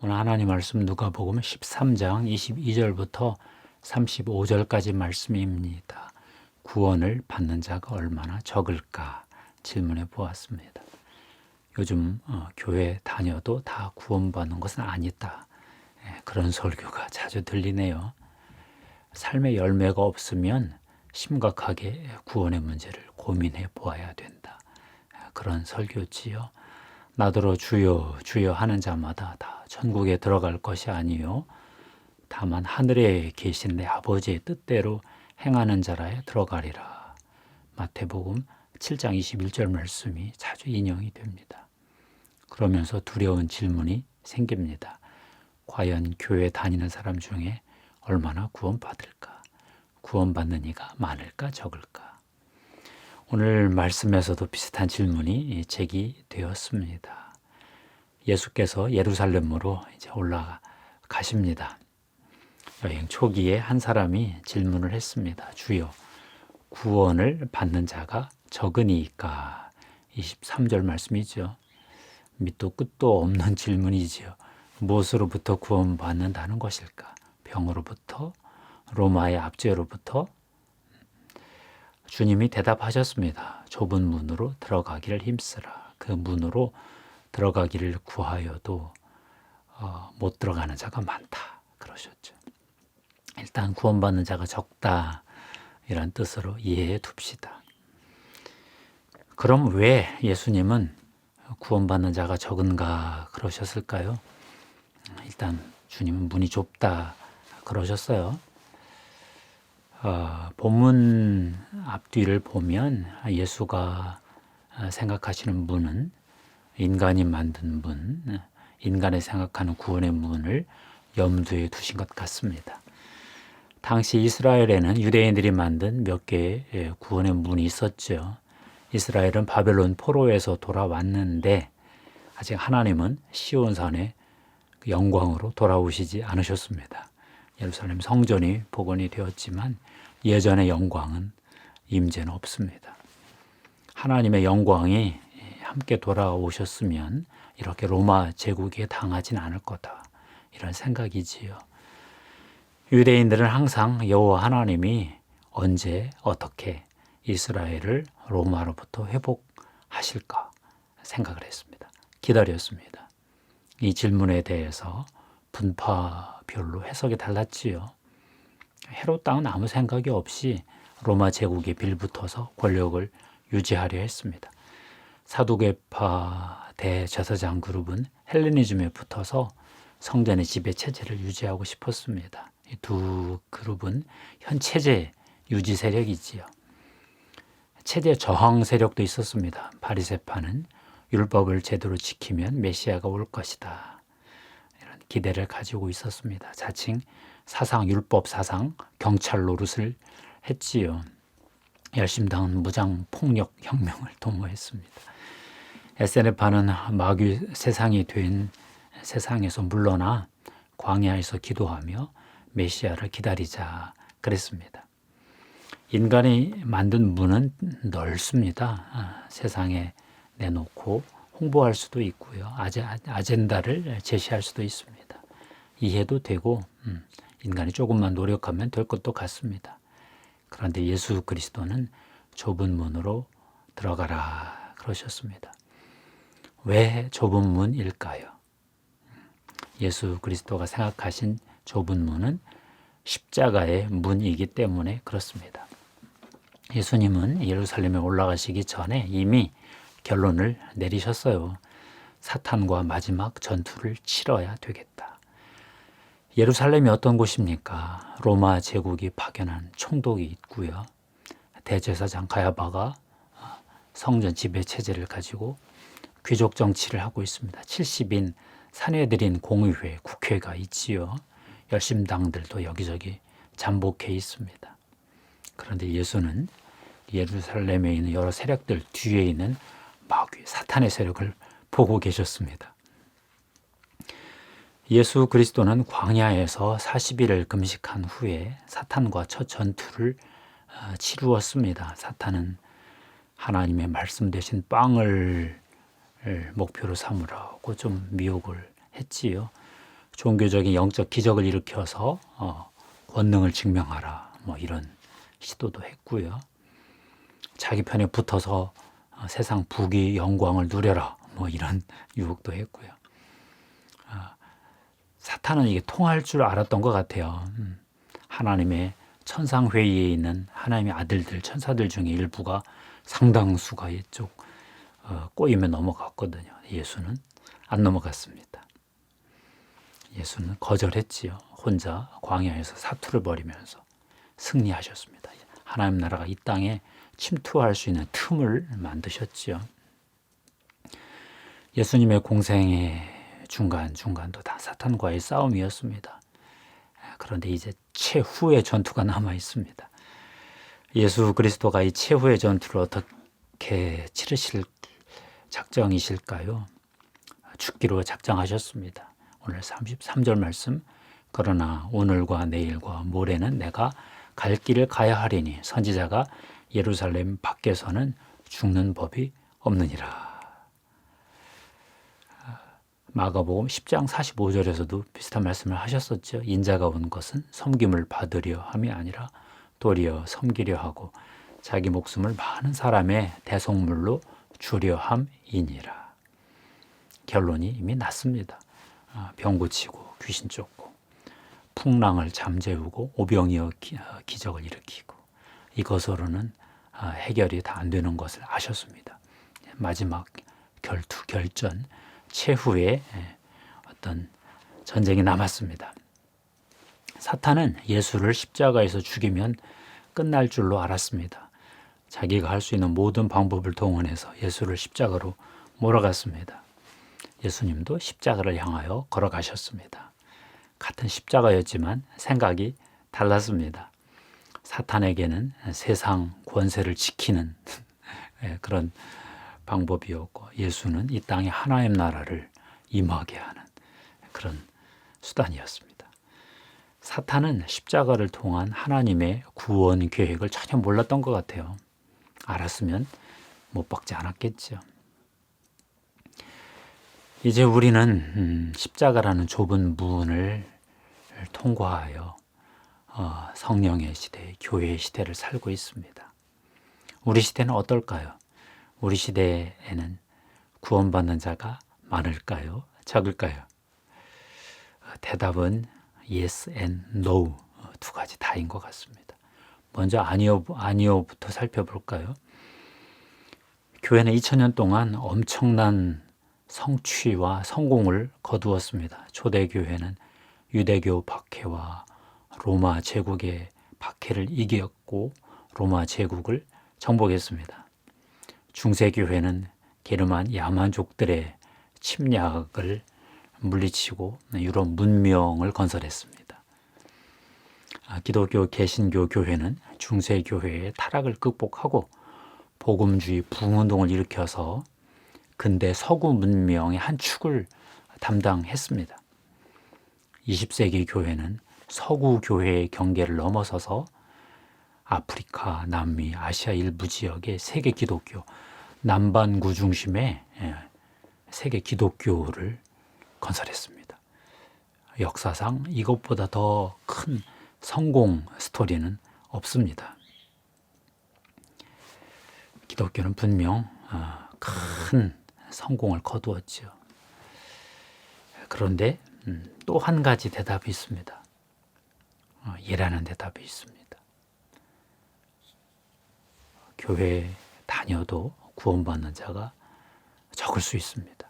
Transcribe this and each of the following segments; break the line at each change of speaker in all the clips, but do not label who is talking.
오늘 하나님 말씀 누가복음 13장 22절부터 35절까지 말씀입니다. 구원을 받는 자가 얼마나 적을까 질문해 보았습니다. 요즘 교회 다녀도 다 구원받는 것은 아니다. 그런 설교가 자주 들리네요. 삶의 열매가 없으면 심각하게 구원의 문제를 고민해 보아야 된다. 그런 설교지요. 나더러 주여 주여 하는 자마다 다 천국에 들어갈 것이 아니요 다만 하늘에 계신 내 아버지의 뜻대로 행하는 자라에 들어가리라. 마태복음 7장 21절 말씀이 자주 인용이 됩니다. 그러면서 두려운 질문이 생깁니다. 과연 교회 다니는 사람 중에 얼마나 구원받을까? 구원받는 이가 많을까 적을까? 오늘 말씀에서도 비슷한 질문이 제기되었습니다. 예수께서 예루살렘으로 이제 올라가십니다. 여행 초기에 한 사람이 질문을 했습니다. 주여, 구원을 받는 자가 적으니까? 23절 말씀이죠. 밑도 끝도 없는 질문이지요. 무엇으로부터 구원받는다는 것일까? 병으로부터? 로마의 압제로부터? 주님이 대답하셨습니다. 좁은 문으로 들어가기를 힘쓰라. 그 문으로 들어가기를 구하여도 못 들어가는 자가 많다. 그러셨죠. 일단 구원받는 자가 적다. 이런 뜻으로 이해해 둡시다. 그럼 왜 예수님은 구원받는 자가 적은가 그러셨을까요? 일단 주님은 문이 좁다 그러셨어요. 본문 앞뒤를 보면 예수가 생각하시는 문은 인간이 만든 문, 인간이 생각하는 구원의 문을 염두에 두신 것 같습니다. 당시 이스라엘에는 유대인들이 만든 몇 개의 구원의 문이 있었죠. 이스라엘은 바벨론 포로에서 돌아왔는데 아직 하나님은 시온산의 영광으로 돌아오시지 않으셨습니다. 예루살렘 성전이 복원이 되었지만 예전의 영광은 임재는 없습니다. 하나님의 영광이 함께 돌아오셨으면 이렇게 로마 제국에 당하진 않을 거다. 이런 생각이지요. 유대인들은 항상 여호와 하나님이 언제 어떻게 이스라엘을 로마로부터 회복하실까 생각을 했습니다. 기다렸습니다. 이 질문에 대해서 분파별로 해석이 달랐지요. 헤롯 왕은 아무 생각이 없이 로마 제국에 빌붙어서 권력을 유지하려 했습니다. 사두개파 대제사장 그룹은 헬레니즘에 붙어서 성전의 지배 체제를 유지하고 싶었습니다. 이 두 그룹은 현 체제 유지 세력이지요. 체제 저항 세력도 있었습니다. 바리새파는 율법을 제대로 지키면 메시아가 올 것이다. 이런 기대를 가지고 있었습니다. 자칭 사상, 율법 사상, 경찰 노릇을 했지요. 열심당은 무장 폭력 혁명을 도모했습니다. 에세네파는 마귀 세상이 된 세상에서 물러나 광야에서 기도하며 메시아를 기다리자 그랬습니다. 인간이 만든 문은 넓습니다. 세상에 내놓고 홍보할 수도 있고요. 아젠다를 제시할 수도 있습니다. 이해도 되고 인간이 조금만 노력하면 될 것도 같습니다. 그런데 예수 그리스도는 좁은 문으로 들어가라 그러셨습니다. 왜 좁은 문일까요? 예수 그리스도가 생각하신 좁은 문은 십자가의 문이기 때문에 그렇습니다. 예수님은 예루살렘에 올라가시기 전에 이미 결론을 내리셨어요. 사탄과 마지막 전투를 치러야 되겠다. 예루살렘이 어떤 곳입니까? 로마 제국이 파견한 총독이 있고요. 대제사장 가야바가 성전 지배 체제를 가지고 귀족 정치를 하고 있습니다. 70인 사내들인 공의회, 국회가 있지요. 열심당들도 여기저기 잠복해 있습니다. 그런데 예수는 예루살렘에 있는 여러 세력들 뒤에 있는 마귀, 사탄의 세력을 보고 계셨습니다. 예수 그리스도는 광야에서 40일을 금식한 후에 사탄과 첫 전투를 치루었습니다. 사탄은 하나님의 말씀 대신 빵을 목표로 삼으라고 좀 미혹을 했지요. 종교적인 영적 기적을 일으켜서 권능을 증명하라 뭐 이런 시도도 했고요. 자기 편에 붙어서 세상 부귀 영광을 누려라 뭐 이런 유혹도 했고요. 사탄은 이게 통할 줄 알았던 것 같아요. 하나님의 천상회의에 있는 하나님의 아들들, 천사들 중에 일부가 상당수가 이쪽 꼬임에 넘어갔거든요. 예수는 안 넘어갔습니다. 예수는 거절했지요. 혼자 광야에서 사투를 벌이면서 승리하셨습니다. 하나님 나라가 이 땅에 침투할 수 있는 틈을 만드셨지요. 예수님의 공생의 중간중간도 다 사탄과의 싸움이었습니다. 그런데 이제 최후의 전투가 남아 있습니다. 예수 그리스도가 이 최후의 전투를 어떻게 치르실 작정이실까요? 죽기로 작정하셨습니다. 오늘 33절 말씀, 그러나 오늘과 내일과 모레는 내가 갈 길을 가야 하리니 선지자가 예루살렘 밖에서는 죽는 법이 없느니라. 마가복음 10장 45절에서도 비슷한 말씀을 하셨었죠. 인자가 온 것은 섬김을 받으려 함이 아니라 도리어 섬기려 하고 자기 목숨을 많은 사람의 대속물로 주려 함이니라. 결론이 이미 났습니다. 병 고치고 귀신 쫓고 풍랑을 잠재우고 오병이어 기적을 일으키고 이것으로는 해결이 다 안 되는 것을 아셨습니다. 마지막 결전 최후의 어떤 전쟁이 남았습니다. 사탄은 예수를 십자가에서 죽이면 끝날 줄로 알았습니다. 자기가 할 수 있는 모든 방법을 동원해서 예수를 십자가로 몰아갔습니다. 예수님도 십자가를 향하여 걸어가셨습니다. 같은 십자가였지만 생각이 달랐습니다. 사탄에게는 세상 권세를 지키는 그런 방법이었고 예수는 이 땅에 하나님 나라를 임하게 하는 그런 수단이었습니다. 사탄은 십자가를 통한 하나님의 구원 계획을 전혀 몰랐던 것 같아요. 알았으면 못 박지 않았겠죠. 이제 우리는 십자가라는 좁은 문을 통과하여 성령의 시대, 교회의 시대를 살고 있습니다. 우리 시대는 어떨까요? 우리 시대에는 구원받는 자가 많을까요? 적을까요? 대답은 yes and no 두 가지 다인 것 같습니다. 먼저 아니요부터 살펴볼까요? 교회는 2000년 동안 엄청난 성취와 성공을 거두었습니다. 초대교회는 유대교 박해와 로마 제국의 박해를 이겼고 로마 제국을 정복했습니다. 중세교회는 게르만 야만족들의 침략을 물리치고 유럽 문명을 건설했습니다. 기독교 개신교 교회는 중세교회의 타락을 극복하고 복음주의 부흥운동을 일으켜서 근대 서구 문명의 한 축을 담당했습니다. 20세기 교회는 서구 교회의 경계를 넘어서서 아프리카, 남미, 아시아 일부 지역의 세계 기독교, 남반구 중심의 세계 기독교를 건설했습니다. 역사상 이것보다 더 큰 성공 스토리는 없습니다. 기독교는 분명 큰 성공을 거두었죠. 그런데 또 한 가지 대답이 있습니다. 예라는 대답이 있습니다. 교회 다녀도 구원받는 자가 적을 수 있습니다.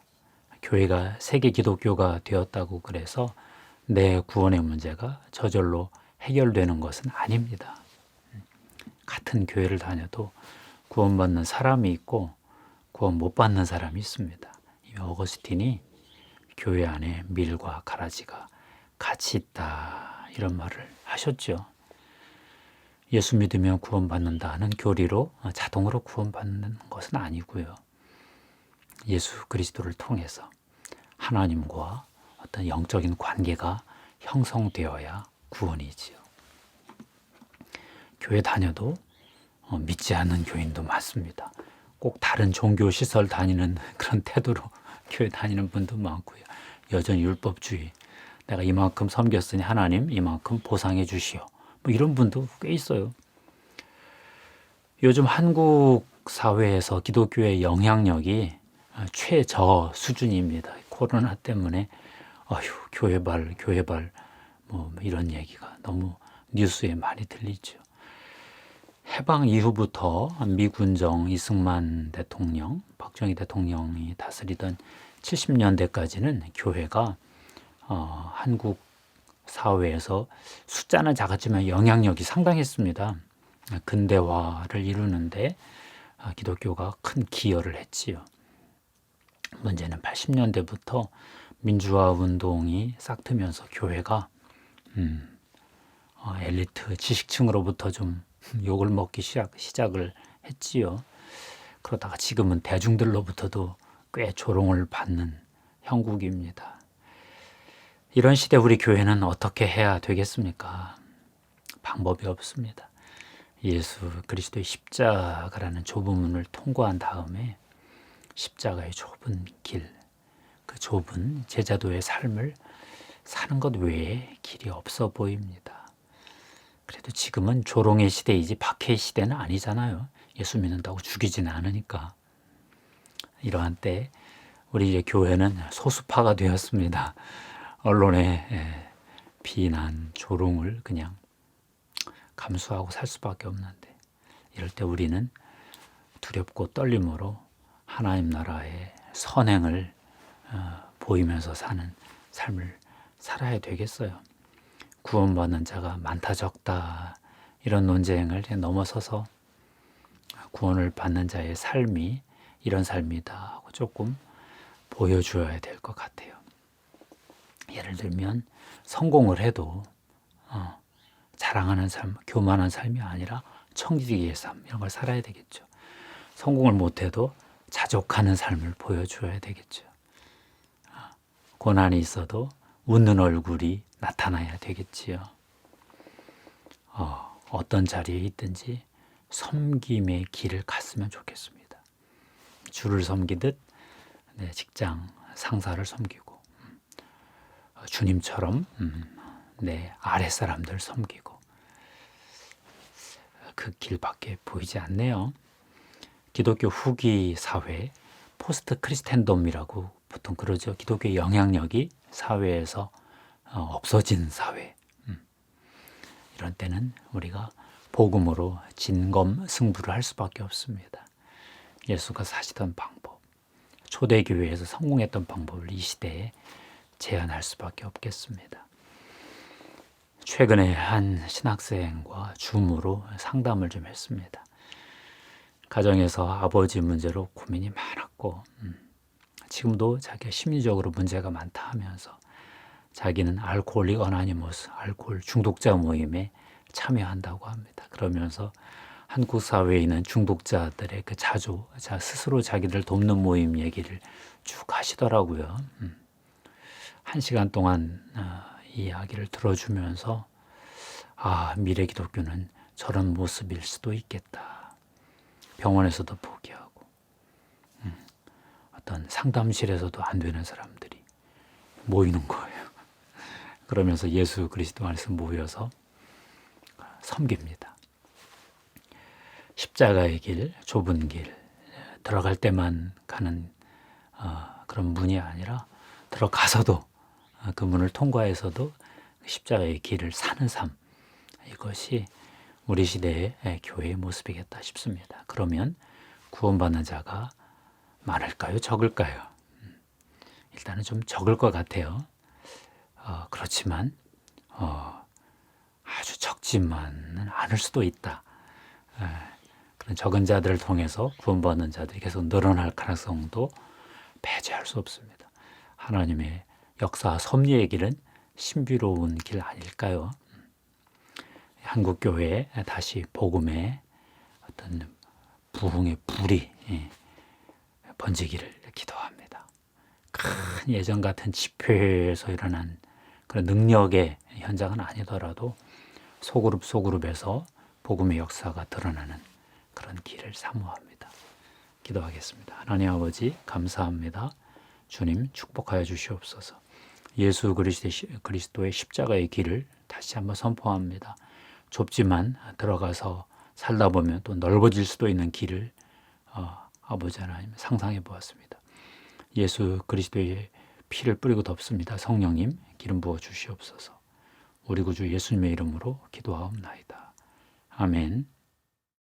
교회가 세계 기독교가 되었다고 그래서 내 구원의 문제가 저절로 해결되는 것은 아닙니다. 같은 교회를 다녀도 구원받는 사람이 있고 구원 못 받는 사람이 있습니다. 어거스틴이 교회 안에 밀과 가라지가 같이 있다 이런 말을 하셨죠. 예수 믿으면 구원받는다는 교리로 자동으로 구원받는 것은 아니고요. 예수 그리스도를 통해서 하나님과 어떤 영적인 관계가 형성되어야 구원이지요. 교회 다녀도 믿지 않는 교인도 많습니다. 꼭 다른 종교 시설 다니는 그런 태도로 교회 다니는 분도 많고요. 여전히 율법주의, 내가 이만큼 섬겼으니 하나님 이만큼 보상해 주시오. 뭐 이런 분도 꽤 있어요. 요즘 한국 사회에서 기독교의 영향력이 최저 수준입니다. 코로나 때문에 교회발 뭐 이런 얘기가 너무 뉴스에 많이 들리죠. 해방 이후부터 미군정 이승만 대통령, 박정희 대통령이 다스리던 70년대까지는 교회가 한국 사회에서 숫자는 작았지만 영향력이 상당했습니다. 근대화를 이루는데 기독교가 큰 기여를 했지요. 문제는 80년대부터 민주화 운동이 싹트면서 교회가 엘리트 지식층으로부터 좀 욕을 먹기 시작을 했지요. 그러다가 지금은 대중들로부터도 꽤 조롱을 받는 형국입니다. 이런 시대 우리 교회는 어떻게 해야 되겠습니까? 방법이 없습니다. 예수 그리스도의 십자가라는 좁은 문을 통과한 다음에 십자가의 좁은 길, 그 좁은 제자도의 삶을 사는 것 외에 길이 없어 보입니다. 그래도 지금은 조롱의 시대이지 박해의 시대는 아니잖아요. 예수 믿는다고 죽이지는 않으니까. 이러한 때 우리 이제 교회는 소수파가 되었습니다. 언론의 비난, 조롱을 그냥 감수하고 살 수밖에 없는데, 이럴 때 우리는 두렵고 떨림으로 하나님 나라의 선행을 보이면서 사는 삶을 살아야 되겠어요. 구원받는 자가 많다 적다 이런 논쟁을 넘어서서 구원을 받는 자의 삶이 이런 삶이다 하고 조금 보여줘야 될 것 같아요. 예를 들면 성공을 해도 자랑하는 삶, 교만한 삶이 아니라 청지기의 삶 이런 걸 살아야 되겠죠. 성공을 못해도 자족하는 삶을 보여줘야 되겠죠. 고난이 있어도 웃는 얼굴이 나타나야 되겠지요. 어떤 자리에 있든지 섬김의 길을 갔으면 좋겠습니다. 주를 섬기듯 직장 상사를 섬기고 주님처럼 내 아랫사람들 섬기고, 그 길밖에 보이지 않네요. 기독교 후기 사회, 포스트 크리스텐덤이라고 보통 그러죠. 기독교의 영향력이 사회에서 없어진 사회. 이런 때는 우리가 복음으로 진검승부를 할 수밖에 없습니다. 예수가 사시던 방법, 초대교회에서 성공했던 방법을 이 시대에 제안할 수밖에 없겠습니다. 최근에 한 신학생과 줌으로 상담을 좀 했습니다. 가정에서 아버지 문제로 고민이 많았고 지금도 자기가 심리적으로 문제가 많다 하면서 자기는 알코올릭 어나니머스, 알코올 중독자 모임에 참여한다고 합니다. 그러면서 한국 사회에 있는 중독자들의 그 자조, 스스로 자기를 돕는 모임 얘기를 쭉 하시더라고요. 1시간 동안 이 이야기를 들어주면서 미래 기독교는 저런 모습일 수도 있겠다. 병원에서도 포기하고 어떤 상담실에서도 안 되는 사람들이 모이는 거예요. 그러면서 예수 그리스도 안에서 모여서 섬깁니다. 십자가의 길, 좁은 길, 들어갈 때만 가는 그런 문이 아니라 들어가서도 그 문을 통과해서도 십자가의 길을 사는 삶, 이것이 우리 시대의 교회의 모습이겠다 싶습니다. 그러면 구원받는 자가 많을까요? 적을까요? 일단은 좀 적을 것 같아요. 그렇지만 아주 적지만은 않을 수도 있다. 그런 적은 자들을 통해서 구원받는 자들이 계속 늘어날 가능성도 배제할 수 없습니다. 하나님의 역사 섭리의 길은 신비로운 길 아닐까요? 한국교회에 다시 복음의 어떤 부흥의 불이 번지기를 기도합니다. 큰 예전 같은 집회에서 일어난 그런 능력의 현장은 아니더라도 소그룹에서 복음의 역사가 드러나는 그런 길을 사모합니다. 기도하겠습니다. 하나님 아버지 감사합니다. 주님 축복하여 주시옵소서. 예수 그리스도의 십자가의 길을 다시 한번 선포합니다. 좁지만 들어가서 살다 보면 또 넓어질 수도 있는 길을 아버지 하나님 상상해 보았습니다. 예수 그리스도의 피를 뿌리고 덮습니다. 성령님 기름 부어 주시옵소서. 우리 구주 예수님의 이름으로 기도하옵나이다. 아멘.